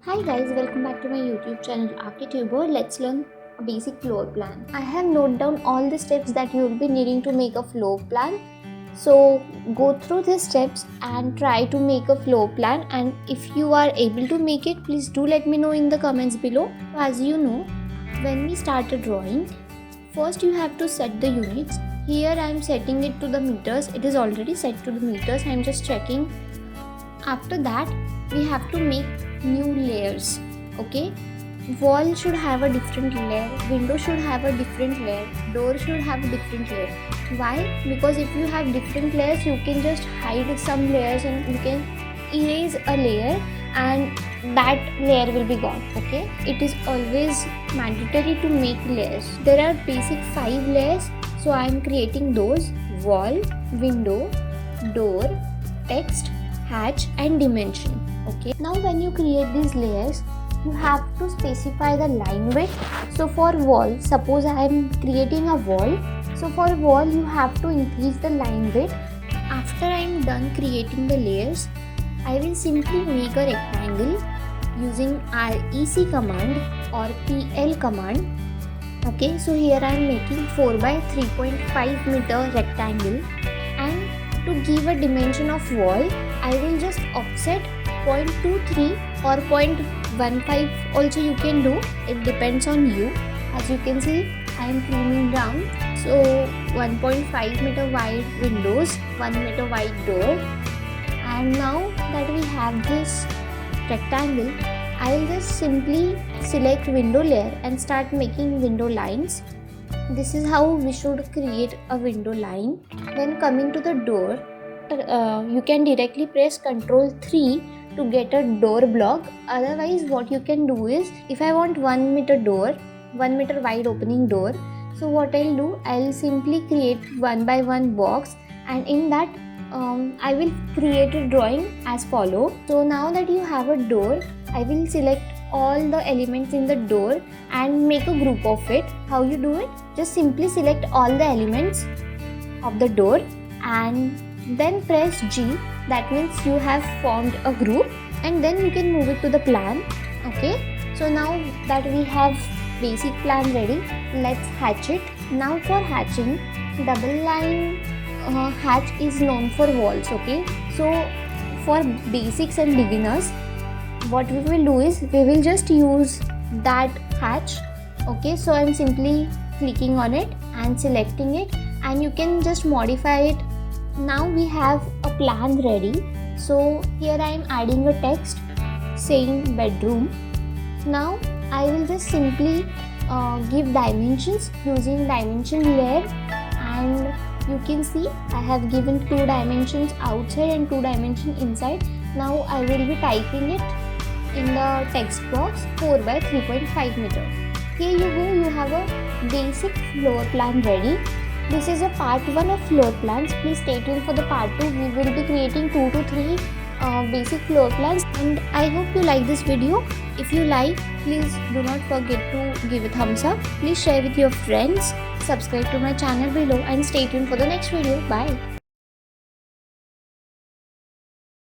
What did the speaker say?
Hi guys, welcome back to my YouTube channel Archituber. Let's learn a basic floor plan. I have noted down all the steps that you will be needing to make a floor plan. So go through these steps and try to make a floor plan, and if you are able to make it, please do let me know in the comments below. As you know, when we start a drawing, first you have to set the units. Here I am setting it to the meters. It is already set to the meters. I am just checking. After that, we have to make new layers. Okay, wall should have a different layer, window should have a different layer, door should have a different layer. Why? Because if you have different layers, you can just hide some layers and you can erase a layer and that layer will be gone. Okay, it is always mandatory to make layers. There are basic 5 layers, so I am creating those: wall, window, door, text, hatch and dimension. Okay, now when you create these layers, you have to specify the line width. So for wall, suppose I am creating a wall, so for wall you have to increase the line width. After I am done creating the layers, I will simply make a rectangle using REC command or PL command. Okay, so here I am making 4 by 3.5 meter rectangle, and to give a dimension of wall, I will just offset 0.23 or 0.15 also you can do. It depends on you. As you can see, I am trimming down. So 1.5 meter wide windows, 1 meter wide door. And now that we have this rectangle, I will just simply select window layer and start making window lines. This is how we should create a window line. When coming to the door, you can directly press Ctrl 3 to get a door block. Otherwise, what you can do is, if I want 1 meter door, 1 meter wide opening door, so what I'll do, I'll simply create 1 by 1 box, and in that I will create a drawing as follow. So now that you have a door, I will select all the elements in the door and make a group of it. How you do it? Just simply select all the elements of the door and then press G. That means you have formed a group, and then you can move it to the plan. Okay, so now that we have basic plan ready, let's hatch it. Now for hatching, double line hatch is known for walls. Okay, so for basics and beginners, what we will do is we will just use that hatch. Okay, so I'm simply clicking on it and selecting it, and you can just modify it. Now we have a plan ready. So here I am adding a text saying bedroom. Now I will just simply give dimensions using dimension layer, and you can see I have given 2 dimensions outside and 2 dimensions inside. Now I will be typing it in the text box 4 by 3.5 meter. Here you go, you have a basic floor plan ready. This is a part 1 of floor plans. Please stay tuned for the part 2. We will be creating 2 to 3 basic floor plans, and I hope you like this video. If you like, please do not forget to give a thumbs up. Please share with your friends, subscribe to my channel below, and stay tuned for the next video. Bye.